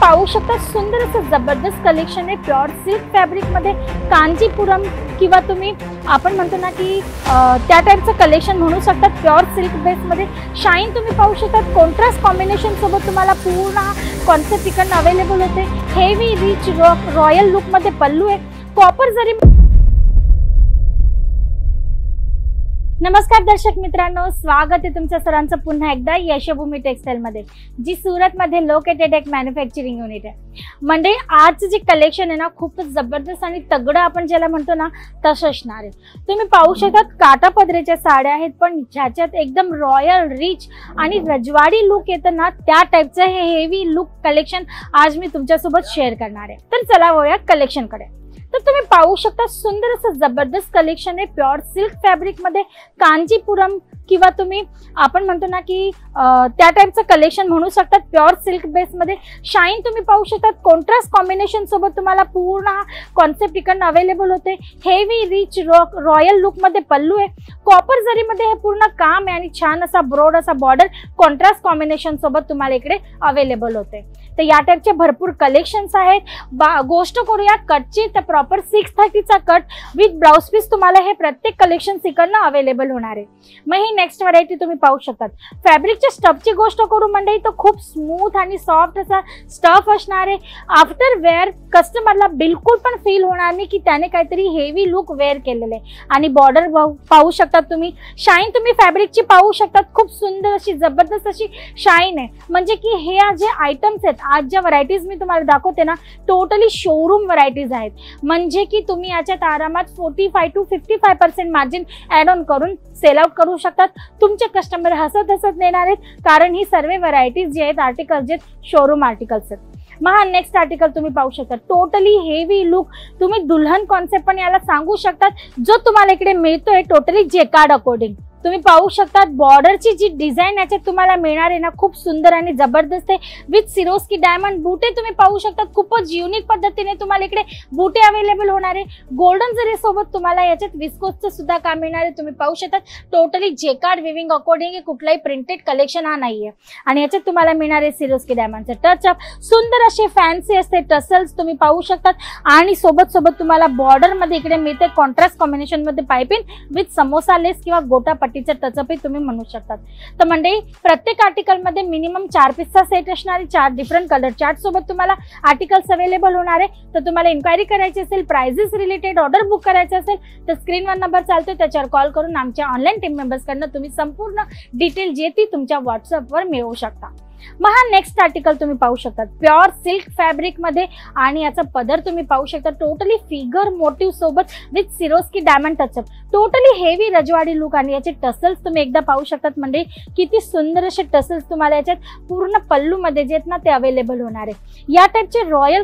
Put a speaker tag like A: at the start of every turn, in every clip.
A: पाहू शकता सुंदर असं जबरदस्त कलेक्शन आहे प्युअर सिल्क फॅब्रिक मध्ये कांजीपुरम किंवा तुम्ही आपण म्हणतो ना की त्या टाइपचं कलेक्शन म्हणू शकता। प्युअर सिल्क बेस मध्ये शाईन तुम्ही पाहू शकता। कॉन्ट्रास्ट कॉम्बिनेशन सोबत तुम्हाला पूर्ण कॉन्सेप्ट इकडनं अवेलेबल होते। हेवी रिच रॉयल लुक मध्ये पल्लू आहे, कॉपर जरी। नमस्कार दर्शक मित्रांनो, स्वागत आहे तुमच्या सर्वांचं पुन्हा एकदा यशोभूमी टेक्सटाईल मध्ये, जी सूरत मध्ये लोकेटेड एक मॅन्युफॅक्चरिंग युनिट आहे। म्हणजे आज जे कलेक्शन आहे ना खूपच जबरदस्त आणि तगडं आपण ज्याला म्हणतो ना तसं असणार आहे। तुम्ही पाहू शकता काटा पदरेच्या साड्या आहेत, पण ज्याच्यात एकदम रॉयल रिच आणि रजवाडी लुक येतं ना त्या टाइपचं हे हेवी लुक कलेक्शन आज मी तुमच्यासोबत शेअर करणार आहे। तर चला वळूया कलेक्शन कडे। तर तुम्ही पाहू शकता सुंदर असं जबरदस्त कलेक्शन आहे प्युअर सिल्क फॅब्रिक मध्ये कांजीपुरम किंवा तुम्ही आपण म्हणतो ना की त्या टाइपचं कलेक्शन म्हणू शकता। प्युअर सिल्क बेस मध्ये शाईन तुम्ही पाहू शकता। कॉन्ट्रास्ट कॉम्बिनेशन सोबत तुम्हाला पूर्ण कॉन्सेप्ट इकडनं अवेलेबल होते। हेवी रिच रॉयल लुक मध्ये पल्लू आहे, कॉपर जरी मध्ये हे पूर्ण काम आहे आणि छान असा ब्रॉड असा बॉर्डर कॉन्ट्रास्ट कॉम्बिनेशन सोबत तुम्हाला इकडे अवेलेबल होते। तर या टाइपचे भरपूर कलेक्शन्स आहेत। गोष्ट करूया कटची, तर प्रॉपर 630चा कट विथ ब्लाउज पीस तुम्हाला हे प्रत्येक कलेक्शन इकडनं अवेलेबल होणार आहे। मग ही नेक्स्ट व्हरायटी तुम्ही पाहू शकता। फॅब्रिकच्या स्टफची गोष्ट करू मंडळी तर खूप स्मूथ आणि सॉफ्ट असा स्टफ असणार आहे। आफ्टर वेअर कस्टमरला बिलकुल पण फील होणार नाही की त्याने काहीतरी हेवी लुक वेअर केलेले आहे। आणि बॉर्डर पाहू शकता तुम्ही, शाईन तुम्ही फॅब्रिकची पाहू शकता, खूप सुंदर अशी जबरदस्त अशी शाईन आहे। म्हणजे की हे जे आयटम्स आहेत आज ज्या व्हरायटीज मी तुम्हाला दाखवते ना टोटली शोरूम व्हरायटीज आहेत। म्हणजे की तुम्ही याच्यात आरामात 45 to 55% मार्जिन ऍड ऑन करून सेल आउट करू शकतात। तुमचे कस्टमर हसत हसत नेणार आहेत, कारण ही सर्व व्हरायटीज जे आहेत आर्टिकल्स जे शोरूम आर्टिकल्स आहेत। मग हा नेक्स्ट आर्टिकल तुम्ही पाहू शकता, टोटली हेवी लुक तुम्ही दुल्हन कॉन्सेप्ट पण याला सांगू शकतात, जो तुम्हाला इकडे मिळतोय टोटली जेकार्ड अकॉर्डिंग। तुम्ही पाहू शकता बॉर्डरची जी डिझाईन याच्यात तुम्हाला मिळणार आहे ना खूप सुंदर आणि जबरदस्त आहे। विथ सिरोस्की डायमंड बुटे तुम्ही पाहू शकता, खूपच युनिक पद्धतीने तुम्हाला इकडे बुटे अवेलेबल होणार आहे। गोल्डन जरी सोबत तुम्हाला याच्यात विस्कोसचं सुद्धा काम मिळणार आहे। तुम्ही पाहू शकता टोटली जेकार्ड विविंग अकॉर्डिंग, कुठलाही प्रिंटेड कलेक्शन हा नाहीये। आणि याच्यात तुम्हाला मिळणार आहे सिरोस्की डायमंडचे टच अप, सुंदर असे फॅन्सी असते टसल्स तुम्ही पाहू शकता। आणि सोबत सोबत तुम्हाला बॉर्डर मध्ये इकडे मिळते कॉन्ट्रास्ट कॉम्बिनेशन मध्ये पाइपिंग विथ समोसा लेस किंवा गोटा पट्टीचं टचअप तुम्ही म्हणू शकतात। तर म्हणजे प्रत्येक आर्टिकल मध्ये मिनिमम 4 पीसचा सेट असणार आहे। 4 डिफरंट कलर चार्ट सोबत तुम्हाला आर्टिकल्स अवेलेबल होणार आहे। तर तुम्हाला इन्क्वायरी करायची असेल, प्राइजेस रिलेटेड ऑर्डर बुक करायचे असेल तर स्क्रीनवर नंबर चालतोय त्याच्यावर कॉल करून आमच्या ऑनलाईन टीम मेंबर्स कडनं तुम्ही संपूर्ण डिटेल जे ती तुमच्या व्हॉट्सअपवर मिळवू शकता। मग हा नेक्स्ट आर्टिकल तुम्ही पाहू शकता प्युअर सिल्क फॅब्रिक मध्ये, आणि याचा पदर तुम्ही पाहू शकता टोटली फिगर मोटिव्ह सोबत with Swarovski diamond touch up, totally heavy रजवाडी लुक। आणि याचे टसल्स तुम्ही एकदा पाहू शकतात, म्हणजे किती सुंदर असे टसल्स तुम्हाला याच्यात पूर्ण पल्लू मध्ये जे आहेत ना ते अवेलेबल होणार आहे। या टाइपचे रॉयल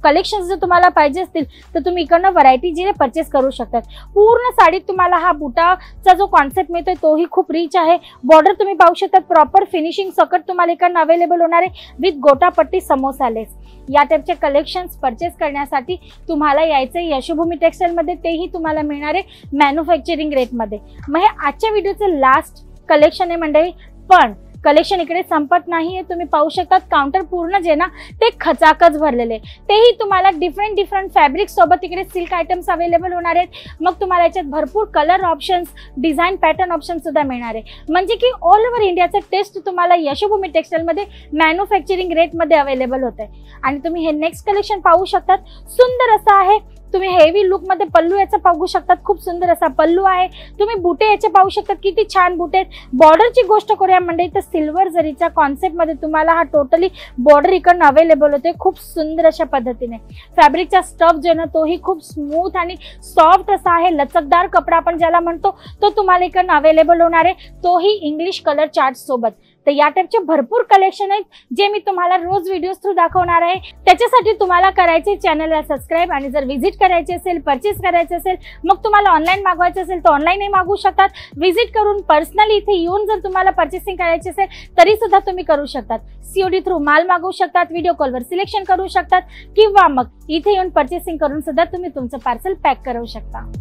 A: कलेक्शन्स जर तुम्हाला पाहिजे असतील तर तुम्ही इकडनं व्हरायटी जी परचेस करू शकतात। पूर्ण साडीत तुम्हाला हा बुटाचा जो कॉन्सेप्ट मिळतोय तोही खूप रिच आहे। बॉर्डर तुम्ही पाहू शकता प्रॉपर फिनिशिंग सकट तुम्हाला इकडनं अवेलेबल होणार आहे विथ गोटापट्टी समोसा लेस। या टाइपचे कलेक्शन्स परचेस करण्यासाठी तुम्हाला यायचं यशोभूमी टेक्सटाईल मध्ये, तेही तुम्हाला मिळणार आहे मॅन्युफॅक्चरिंग रेट मध्ये। मग हे आजच्या व्हिडिओचे लास्ट कलेक्शन आहे मंडळी, पण कलेक्शन इकडे संपत नाहीये। तुम्ही पाहू शकता काउंटर पूर्ण जे ना ते खचाखच भरलेले, तेही तुम्हाला डिफरंट फॅब्रिक सोबत इकडे सिल्क आयटम्स अवेलेबल होणार आहेत। मग तुम्हाला याच्यात भरपूर colour options, design pattern option सुद्धा मिळणार आहे। म्हणजे की ऑल ओव्हर इंडियाचं टेस्ट तुम्हाला यशोभूमी टेक्सटाईल मध्ये मॅन्युफॅक्चरिंग रेट मध्ये अवेलेबल होत आहे। आणि तुम्ही हे नेक्स्ट कलेक्शन पाहू शकतात, सुंदर असं आहे। तुम्ही हेवी लुक मध्ये पल्लू याचा पाहू शकतात, खूप सुंदर असा पल्लू आहे। तुम्ही बुटे याचे पाहू शकतात, किती छान बुटे आहेत। बॉर्डरची गोष्ट करूया मंडळी तर सिल्वर जरीच्या कॉन्सेप्ट मध्ये तुम्हाला हा टोटली बॉर्डर इकडनं अवेलेबल होते खूप सुंदर अशा पद्धतीने। फॅब्रिकचा स्टफ जो ना तोही खूप स्मूथ आणि सॉफ्ट असा आहे, लचकदार कपडा आपण ज्याला म्हणतो तो तुम्हाला इकडनं अवेलेबल होणार आहे, तोही इंग्लिश कलर चार्ट सोबत। तर या टाइपचे भरपूर कलेक्शन आहेत जे मी तुम्हाला रोज व्हिडिओज थ्रू दाखवणार आहे। त्याच्यासाठी तुम्हाला करायचे चॅनलला सबस्क्राइब, आणि जर व्हिजिट करायची असेल, परचेस करायचे असेल, मग तुम्हाला ऑनलाईन मागवायचे असेल तर ऑनलाईनही मागवू शकतात। व्हिजिट करून पर्सनली इथे येऊन जर तुम्हाला परचेसिंग करायची असेल तरी सुद्धा तुम्ही करू शकतात। सीओडी थ्रू माल मागवू शकतात, व्हिडिओ कॉलवर सिलेक्शन करू शकतात, किंवा मग इथे येऊन परचेसिंग करून सुद्धा तुम्ही तुमचं पार्सल पॅक करू शकता।